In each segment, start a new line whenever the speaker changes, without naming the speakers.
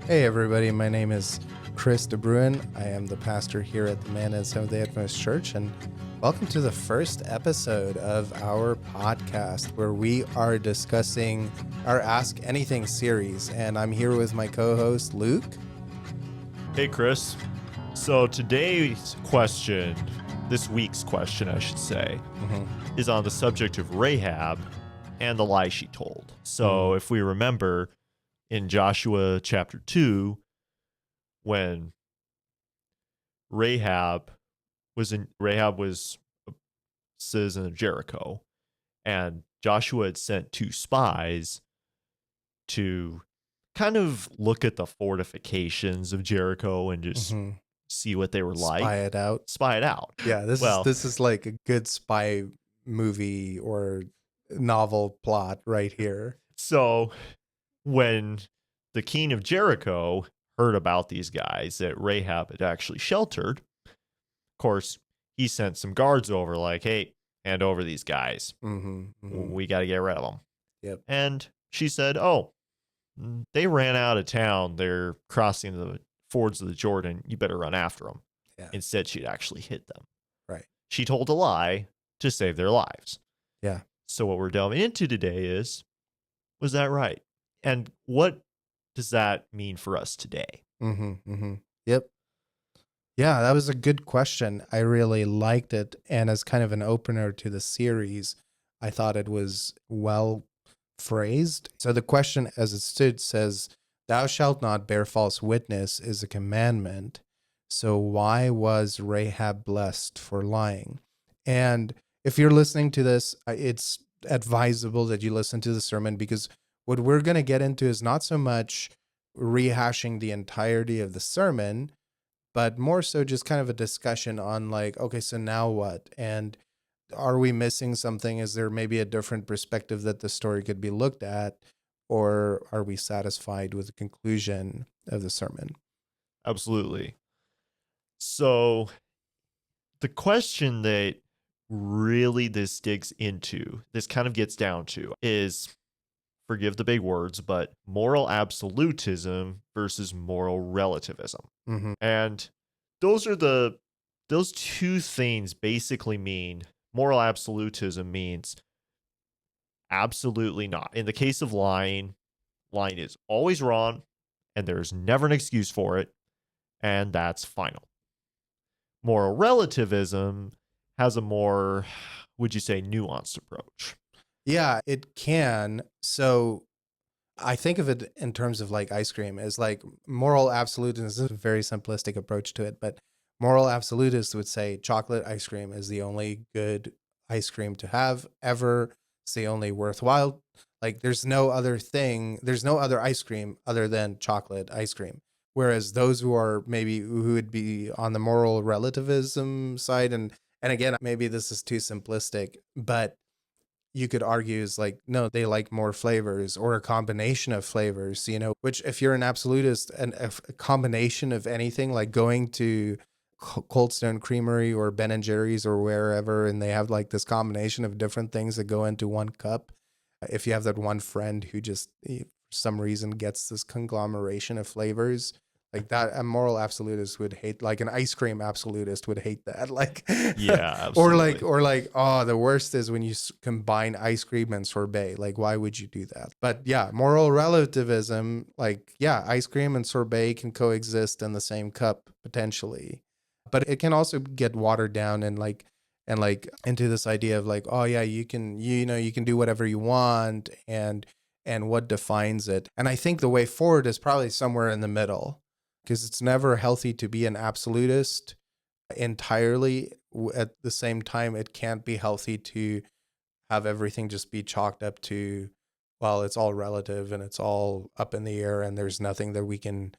Hey everybody, my name is Chris DeBruin. I am the pastor here at the Mandan Seventh-day Adventist Church, and welcome to the first episode of our podcast where we are discussing our Ask Anything series. And I'm here with my co-host Luke.
Hey Chris. So today's question, this week's question I should say, is on the subject of Rahab and the lie she told. So if we remember, in Joshua chapter 2, when Rahab was a citizen of Jericho, and Joshua had sent two spies to kind of look at the fortifications of Jericho and just see what they were like. Spy it out.
Yeah, this is like a good spy movie or novel plot right here.
So when the king of Jericho heard about these guys that Rahab had actually sheltered, of course, he sent some guards over like, hey, hand over these guys. We got to get rid of them.
Yep.
And she said, oh, they ran out of town. They're crossing the fords of the Jordan. You better run after them.
Yeah.
Instead, she'd actually hit them.
Right.
She told a lie to save their lives.
Yeah.
So what we're delving into today is, was that right? And what does that mean for us today?
Yep. Yeah, that was a good question. I really liked it. And as kind of an opener to the series, I thought it was well phrased. So the question as it stood says, "Thou shalt not bear false witness" is a commandment. So why was Rahab blessed for lying? And if you're listening to this, it's advisable that you listen to the sermon, because what we're going to get into is not so much rehashing the entirety of the sermon, but more so just kind of a discussion on like, okay, so now what? And are we missing something? Is there maybe a different perspective that the story could be looked at? Or are we satisfied with the conclusion of the sermon?
Absolutely. So the question that really this digs into, this kind of gets down to, is, forgive the big words, but moral absolutism versus moral relativism. And those two things basically mean moral absolutism means absolutely not. In the case of lying is always wrong and there's never an excuse for it, and that's final. Moral relativism has a more, would you say, nuanced approach?
Yeah, it can. So I think of it in terms of like ice cream as like moral absolutism is a very simplistic approach to it, but moral absolutists would say chocolate ice cream is the only good ice cream to have ever. It's the only worthwhile. Like there's no other ice cream other than chocolate ice cream. Whereas those who would be on the moral relativism side, and again, maybe this is too simplistic, but you could argue is like, no, they like more flavors or a combination of flavors, which if you're an absolutist, and a combination of anything, like going to Cold Stone Creamery or Ben & Jerry's or wherever, and they have like this combination of different things that go into one cup. If you have that one friend who just, for some reason, gets this conglomeration of flavors, like that, a moral absolutist would hate, like an ice cream absolutist would hate that. Like,
yeah, absolutely.
or like, oh, the worst is when you combine ice cream and sorbet. Like, why would you do that? But yeah, moral relativism, like, yeah, ice cream and sorbet can coexist in the same cup potentially, but it can also get watered down and into this idea of like, oh yeah, you can do whatever you want, and what defines it. And I think the way forward is probably somewhere in the middle, because it's never healthy to be an absolutist entirely. At the same time, it can't be healthy to have everything just be chalked up to, well, it's all relative and it's all up in the air and there's nothing that we can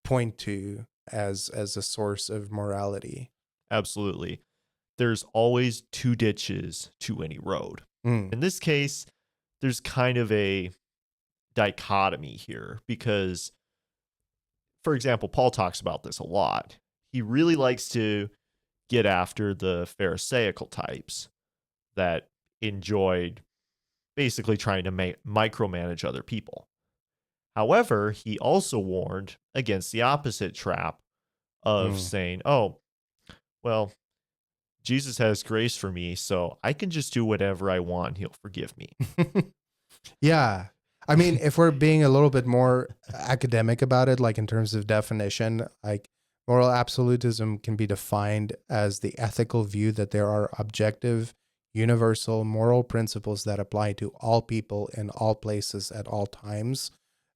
point to as a source of morality.
Absolutely. There's always two ditches to any road. In this case, there's kind of a dichotomy here because, for example, Paul talks about this a lot. He really likes to get after the Pharisaical types that enjoyed basically trying to micromanage other people. However, he also warned against the opposite trap of
Mm.
saying, oh, well, Jesus has grace for me, so I can just do whatever I want and he'll forgive me.
Yeah. I mean, if we're being a little bit more academic about it, like in terms of definition, like moral absolutism can be defined as the ethical view that there are objective, universal moral principles that apply to all people in all places at all times.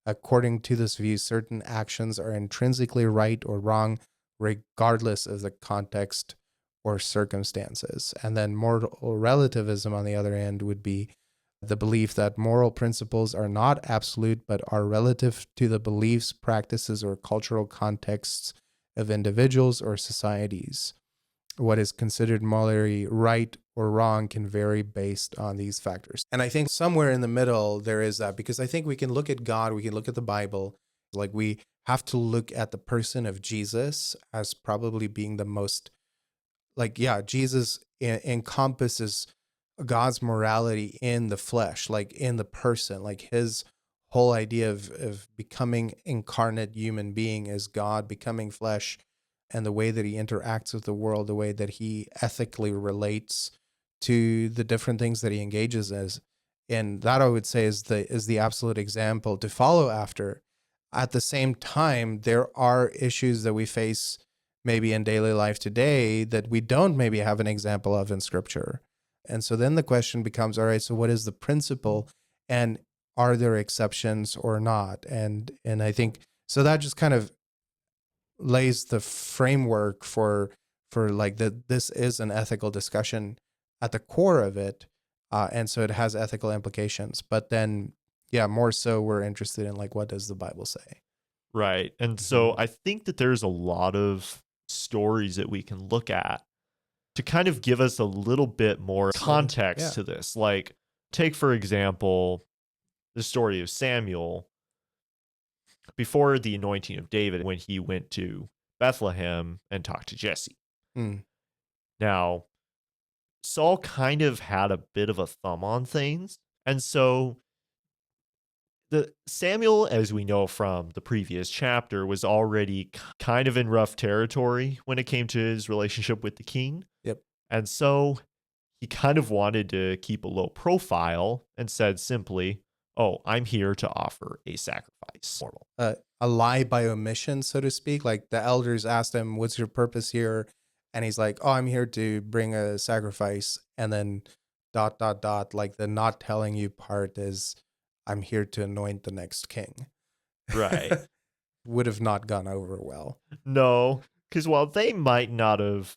According to this view, certain actions are intrinsically right or wrong, regardless of the context or circumstances. And then moral relativism, on the other end, would be the belief that moral principles are not absolute, but are relative to the beliefs, practices, or cultural contexts of individuals or societies. What is considered morally right or wrong can vary based on these factors. And I think somewhere in the middle, there is that, because I think we can look at God, we can look at the Bible, like we have to look at the person of Jesus as probably being the most, like, yeah, Jesus encompasses God's morality in the flesh, like in the person, like his whole idea of becoming incarnate human being is God becoming flesh, and the way that he interacts with the world, the way that he ethically relates to the different things that he engages as. And that, I would say, is the absolute example to follow after. At the same time, there are issues that we face maybe in daily life today that we don't maybe have an example of in scripture. And so then the question becomes, all right, so what is the principle, and are there exceptions or not? And I think so that just kind of lays the framework for like that this is an ethical discussion at the core of it. And so it has ethical implications. But then, yeah, more so we're interested in like, what does the Bible say?
Right. And so I think that there's a lot of stories that we can look at to kind of give us a little bit more context
Yeah.
to this. Like, take, for example, the story of Samuel before the anointing of David when he went to Bethlehem and talked to Jesse.
Mm.
Now, Saul kind of had a bit of a thumb on things. And so the Samuel, as we know from the previous chapter, was already kind of in rough territory when it came to his relationship with the king.
Yep.
And so he kind of wanted to keep a low profile and said simply, oh, I'm here to offer a sacrifice.
A lie by omission, so to speak. Like the elders asked him, "What's your purpose here?" And he's like, "Oh, I'm here to bring a sacrifice." And then dot dot dot. Like the not telling you part is, "I'm here to anoint the next king."
Right.
Would have not gone over well.
No, because while they might not have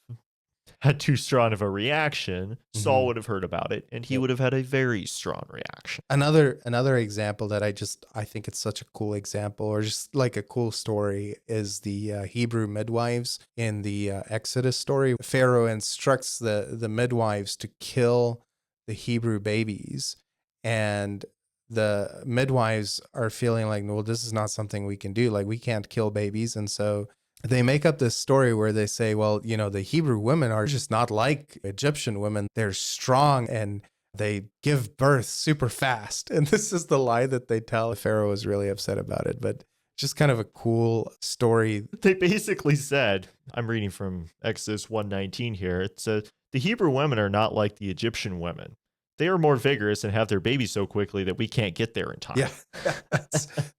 had too strong of a reaction, Saul
Mhm.
would have heard about it and he
Yep.
would have had a very strong reaction.
Another example that I think it's such a cool example, or just like a cool story, is the Hebrew midwives in the Exodus story. Pharaoh instructs the midwives to kill the Hebrew babies, and the midwives are feeling like, well, this is not something we can do. Like we can't kill babies, and so they make up this story where they say, well, the Hebrew women are just not like Egyptian women. They're strong and they give birth super fast. And this is the lie that they tell. Pharaoh was really upset about it, but just kind of a cool story.
They basically said, I'm reading from Exodus 1:19 here. It says, the Hebrew women are not like the Egyptian women. They are more vigorous and have their babies so quickly that we can't get there in time.
Yeah.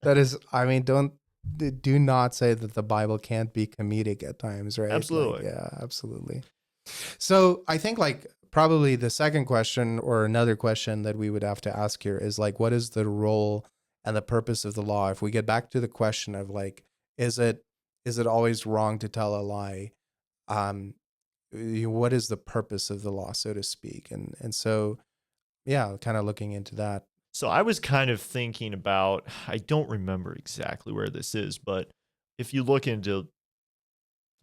That is, I mean, do not say that the Bible can't be comedic at times, right?
Absolutely.
Like, yeah, absolutely. So I think like probably the second question, or another question that we would have to ask here, is like, what is the role and the purpose of the law? If we get back to the question of like, is it always wrong to tell a lie? What is the purpose of the law, so to speak? And so, yeah, kind of looking into that.
So I was kind of thinking about, I don't remember exactly where this is, but if you look into the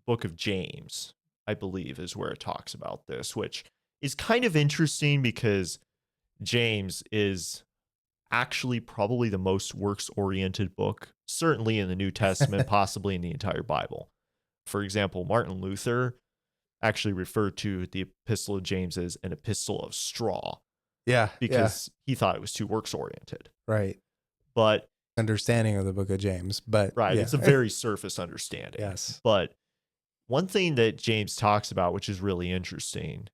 book of James, I believe is where it talks about this, which is kind of interesting because James is actually probably the most works oriented book, certainly in the New Testament, possibly in the entire Bible. For example, Martin Luther actually referred to the Epistle of James as an epistle of straw
Yeah, yeah,
because he thought it was too works oriented.
right.
But
understanding of the book of James, but
Right.
yeah.
It's a very surface understanding.
Yes.
But one thing that James talks about, which is really interesting,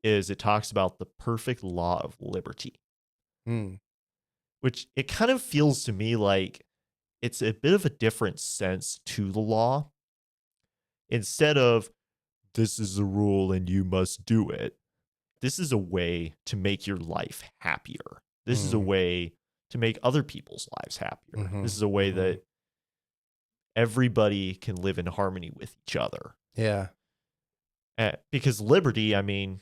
is it talks about the perfect law of liberty,
Mm,
which it kind of feels to me like it's a bit of a different sense to the law. Instead of this is a rule and you must do it, this is a way to make your life happier. This is a
mm,
way to make other people's lives happier. This
mhm,
is a way
mhm.
that everybody can live in harmony with each other.
Yeah.
Because liberty, I mean,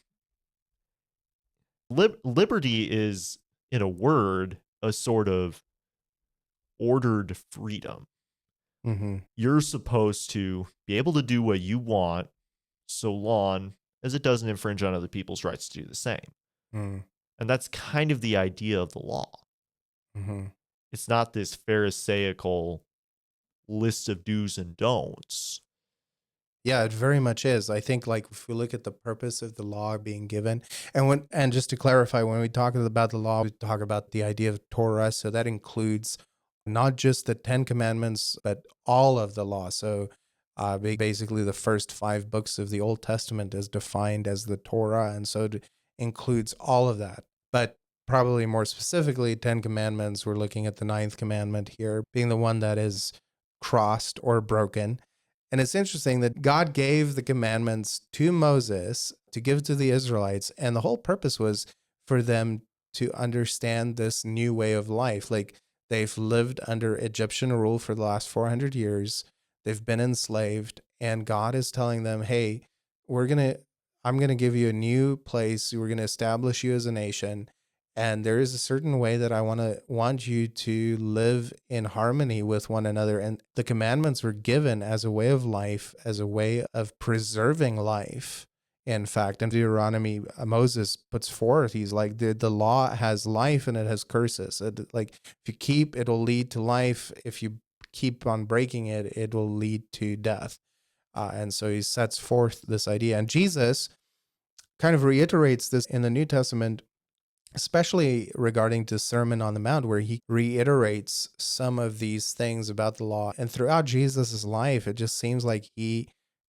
liberty is, in a word, a sort of ordered freedom.
Mhm.
You're supposed to be able to do what you want so long as it doesn't infringe on other people's rights to do the same.
Mm,
And that's kind of the idea of the law.
mhm.
It's not this Pharisaical list of do's and don'ts.
Yeah, it very much is. I think like if we look at the purpose of the law being given, and just to clarify, when we talk about the law, we talk about the idea of Torah. So that includes not just the Ten Commandments, but all of the law. So basically, the first five books of the Old Testament is defined as the Torah, and so it includes all of that. But probably more specifically, Ten Commandments. We're looking at the ninth commandment here, being the one that is crossed or broken. And it's interesting that God gave the commandments to Moses to give to the Israelites. And the whole purpose was for them to understand this new way of life. Like they've lived under Egyptian rule for the last 400 years, they've been enslaved. And God is telling them, hey, I'm going to give you a new place. We're going to establish you as a nation. And there is a certain way that I want you to live in harmony with one another. And the commandments were given as a way of life, as a way of preserving life. In fact, in Deuteronomy, Moses puts forth, he's like, the law has life and it has curses. Like, if you keep, it'll lead to life. If you keep on breaking it, it will lead to death. And so he sets forth this idea. And Jesus kind of reiterates this in the New Testament, especially regarding to Sermon on the Mount, where he reiterates some of these things about the law. And throughout Jesus's life, it just seems like he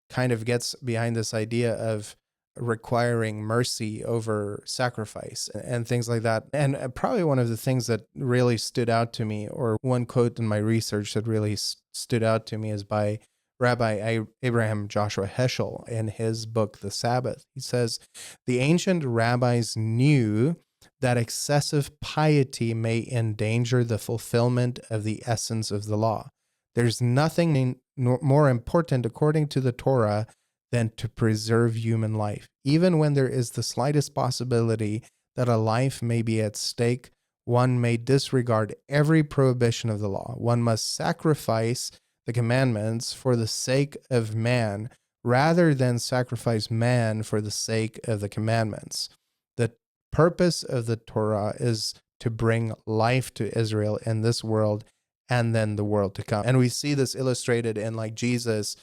kind of gets behind this idea of requiring mercy over sacrifice and things like that. And probably one of the things that really stood out to me, or one quote in my research that really stood out to me, is by Rabbi Abraham Joshua Heschel in his book, The Sabbath. He says, the ancient rabbis knew that excessive piety may endanger the fulfillment of the essence of the law. There's nothing more important, according to the Torah, than to preserve human life. Even when there is the slightest possibility that a life may be at stake, one may disregard every prohibition of the law. One must sacrifice the commandments for the sake of man rather than sacrifice man for the sake of the commandments. The purpose of the Torah is to bring life to Israel in this world and then the world to come. And we see this illustrated in like Jesus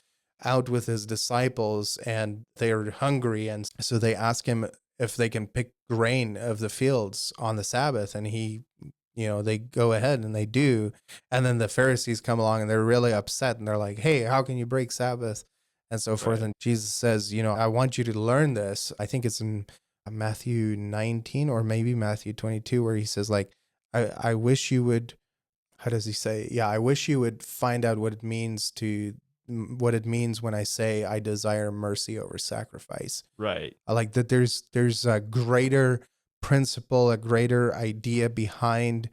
out with his disciples and they're hungry. And so they ask him if they can pick grain of the fields on the Sabbath. And they go ahead and they do. And then the Pharisees come along and they're really upset and they're like, hey, how can you break Sabbath? And so forth.
Right.
And Jesus says, I want you to learn this. I think it's in Matthew 19 or maybe Matthew 22, where he says, like, I wish you would, how does he say? Yeah, I wish you would find out what it means when I say I desire mercy over sacrifice.
Right.
I like that there's a greater principle, a greater idea behind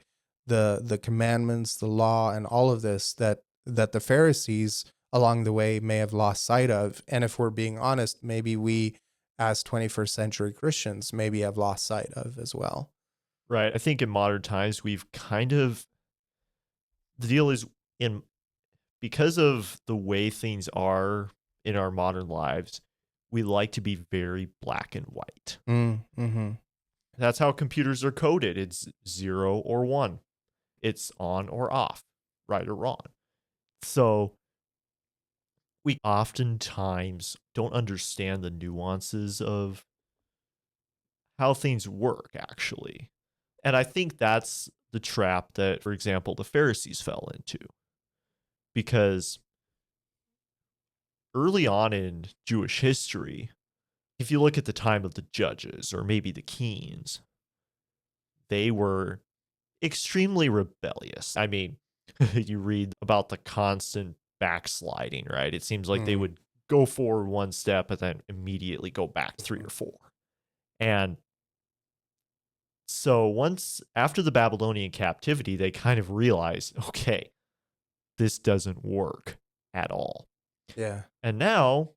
the commandments, the law, and all of this that the Pharisees along the way may have lost sight of. And if we're being honest, maybe we as 21st century Christians maybe have lost sight of as well.
Right. I think in modern times, we've kind of, the deal is in, because of the way things are in our modern lives, we like to be very black and white.
Mm-hmm.
That's how computers are coded. It's 0 or 1. It's on or off, right or wrong. So we oftentimes don't understand the nuances of how things work, actually. And I think that's the trap that, for example, the Pharisees fell into. Because early on in Jewish history, if you look at the time of the judges or maybe the kings, they were extremely rebellious. I mean, you read about the constant backsliding, right? It seems like they
Mm,
would go forward one step and then immediately go back three
mhm.
or four. And so once after the Babylonian captivity, they kind of realized, okay, this doesn't work at all.
Yeah.
And now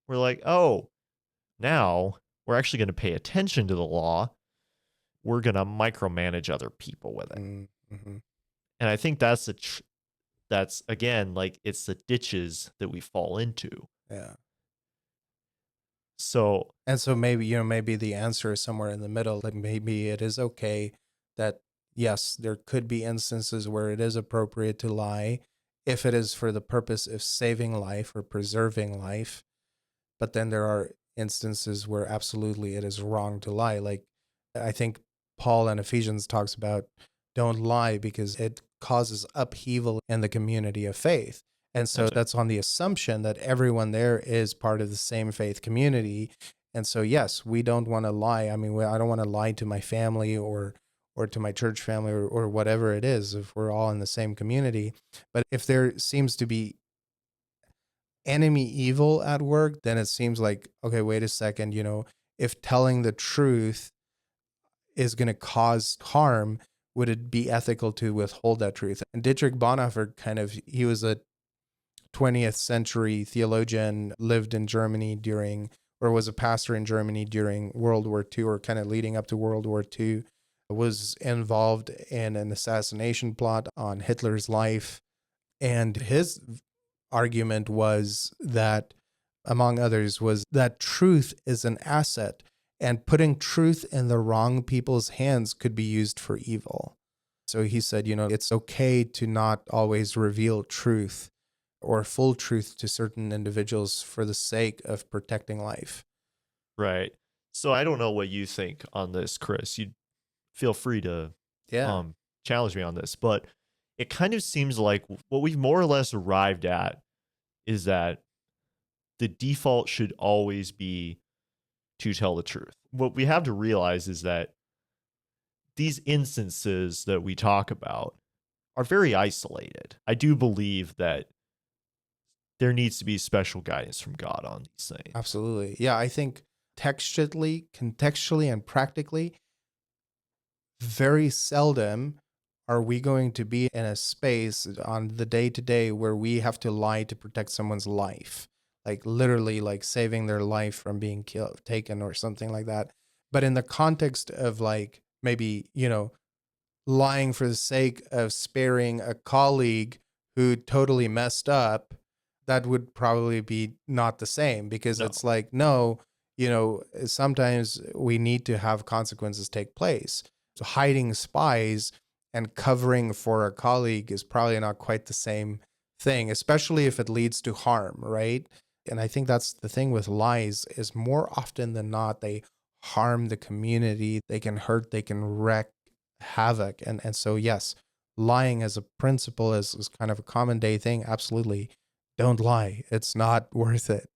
we're like, oh, now we're actually going to pay attention to the law. We're going to micromanage other people with it.
Mm-hmm.
And I think that's again, like it's the ditches that we fall into.
Yeah.
So
And so maybe, maybe the answer is somewhere in the middle. Like maybe it is okay that, yes, there could be instances where it is appropriate to lie if it is for the purpose of saving life or preserving life. But then there are instances where absolutely it is wrong to lie. Like I think Paul in Ephesians talks about don't lie because it causes upheaval in the community of faith. And so
that's
that's on the assumption that everyone there is part of the same faith community. And so, yes, we don't want to lie. I mean, I don't want to lie to my family or to my church family or whatever it is if we're all in the same community. But if there seems to be enemy evil at work, then it seems like, okay, wait a second, if telling the truth is going to cause harm, would it be ethical to withhold that truth? And Dietrich Bonhoeffer he was a 20th century theologian, lived in Germany or was a pastor in Germany during World War II or kind of leading up to World War II, was involved in an assassination plot on Hitler's life. And his argument was that, among others, was that truth is an asset, and putting truth in the wrong people's hands could be used for evil. So he said, it's okay to not always reveal truth or full truth to certain individuals for the sake of protecting life.
right. So I don't know what you think on this, Chris. You feel free to
Yeah,
challenge me on this, but it kind of seems like what we've more or less arrived at is that the default should always be to tell the truth. What we have to realize is that these instances that we talk about are very isolated. I do believe that there needs to be special guidance from God on these things.
absolutely. Yeah, I think textually, contextually, and practically, very seldom are we going to be in a space on the day to day where we have to lie to protect someone's life, like literally like saving their life from being killed, taken or something like that. But in the context of like maybe, lying for the sake of sparing a colleague who totally messed up, that would probably be not the same because
No.
it's like, no, sometimes we need to have consequences take place. So hiding spies and covering for a colleague is probably not quite the same thing, especially if it leads to harm, right? And I think that's the thing with lies is more often than not, they harm the community. They can hurt, they can wreck havoc. And so, yes, lying as a principle is kind of a common day thing. Absolutely. Don't lie. It's not worth it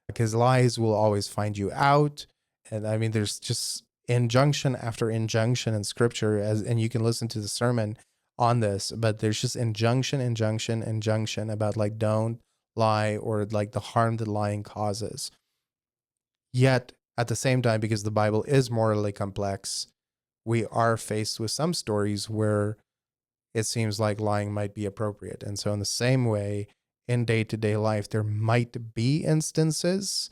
because lies will always find you out. And I mean, there's just injunction after injunction in scripture and you can listen to the sermon on this, but there's just injunction about like, don't lie or like the harm that lying causes. Yet at the same time, because the Bible is morally complex, we are faced with some stories where it seems like lying might be appropriate. And so, in the same way, in day to day life, there might be instances,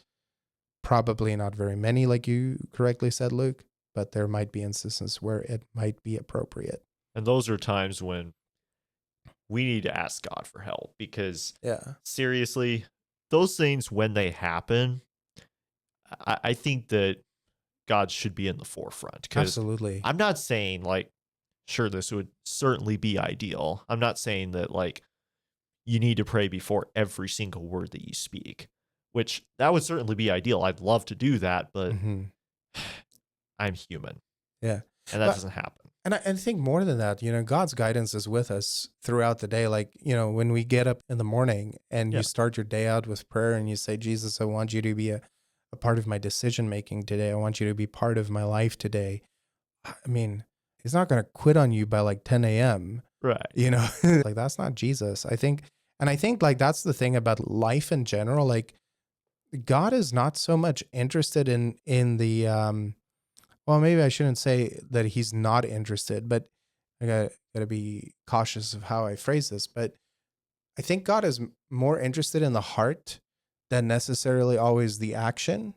probably not very many, like you correctly said, Luke, but there might be instances where it might be appropriate.
And those are times when we need to ask God for help because
Yeah,
seriously, those things, when they happen, I think that God should be in the forefront because
absolutely.
I'm not saying like, sure, this would certainly be ideal. I'm not saying that like you need to pray before every single word that you speak, which that would certainly be ideal. I'd love to do that, but
Hmm.
I'm human
Yeah.
and that
But
doesn't happen.
And I think more than that, God's guidance is with us throughout the day. Like, when we get up in the morning and you
Yeah.
start your day out with prayer and you say, Jesus, I want you to be a part of my decision making today. I want you to be part of my life today. I mean, he's not going to quit on you by like 10 a.m.
Right.
Like that's not Jesus. I think like that's the thing about life in general. Like God is not so much interested in the well, maybe I shouldn't say that he's not interested, but I gotta be cautious of how I phrase this. But I think God is more interested in the heart than necessarily always the action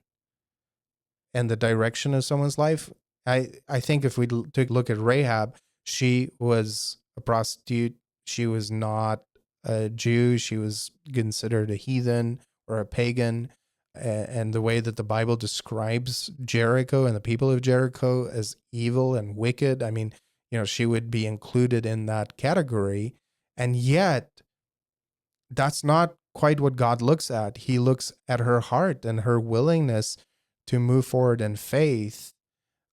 and the direction of someone's life. I think if we took a look at Rahab, she was a prostitute. She was not a Jew. She was considered a heathen or a pagan. And the way that the Bible describes Jericho and the people of Jericho as evil and wicked, I mean, she would be included in that category. And yet, that's not quite what God looks at. He looks at her heart and her willingness to move forward in faith.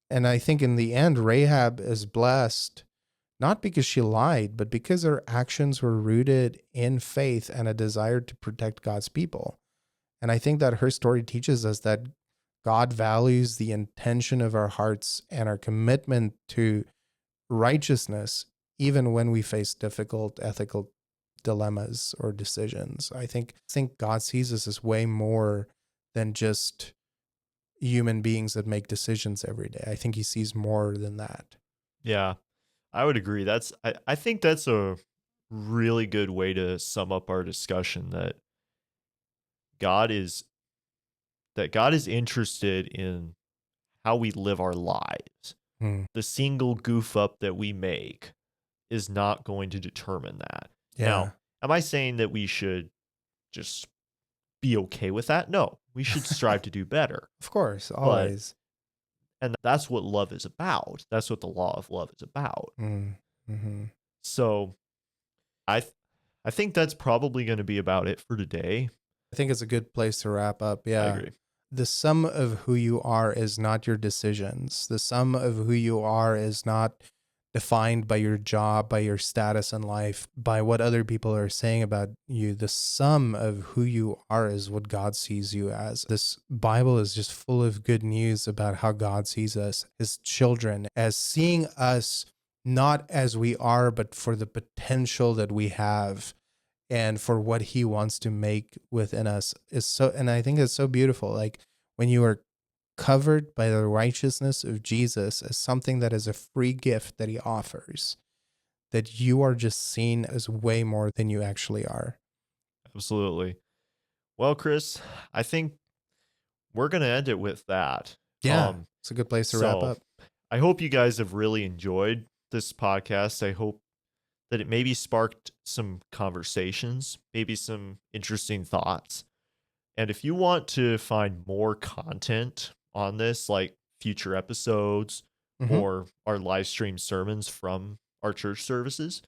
And I think in the end, Rahab is blessed, not because she lied, but because her actions were rooted in faith and a desire to protect God's people. And I think that her story teaches us that God values the intention of our hearts and our commitment to righteousness, even when we face difficult ethical dilemmas or decisions. I think God sees us as way more than just human beings that make decisions every day. I think he sees more than that.
Yeah, I would agree. I think that's a really good way to sum up our discussion, that God is interested in how we live our lives.
Hmm.
The single goof up that we make is not going to determine that.
Yeah.
Now, am I saying that we should just be okay with that? No, we should strive to do better.
Of course, always.
And that's what love is about. That's what the law of love is about.
Mm-hmm.
So I think that's probably going to be about it for today.
I think it's a good place to wrap up. Yeah.
I agree.
The sum of who you are is not your decisions. The sum of who you are is not defined by your job, by your status in life, by what other people are saying about you. The sum of who you are is what God sees you as. This Bible is just full of good news about how God sees us, his children, as seeing us not as we are, but for the potential that we have and for what he wants to make within us is so, and I think it's so beautiful. Like when you are covered by the righteousness of Jesus as something that is a free gift that he offers, that you are just seen as way more than you actually are.
Absolutely. Well, Chris, I think we're going to end it with that.
Yeah, it's a good place to wrap up.
I hope you guys have really enjoyed this podcast. I hope that it maybe sparked some conversations, maybe some interesting thoughts. And if you want to find more content on this, like future episodes or our live stream sermons from our church services,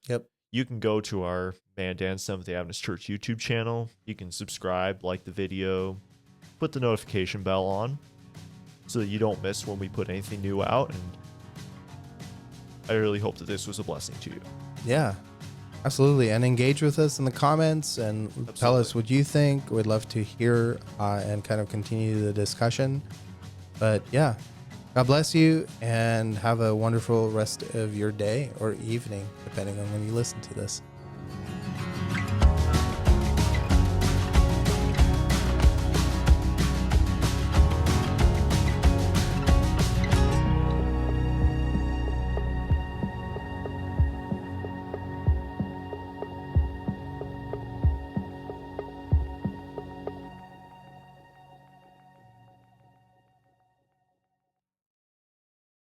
you can go to our Mandan Seventh-day Adventist Church YouTube channel. You can subscribe, like the video, put the notification bell on so that you don't miss when we put anything new out. And I really hope that this was a blessing to you.
Yeah, absolutely. And engage with us in the comments and tell us what you think. We'd love to hear and kind of continue the discussion. But yeah, God bless you and have a wonderful rest of your day or evening, depending on when you listen to this.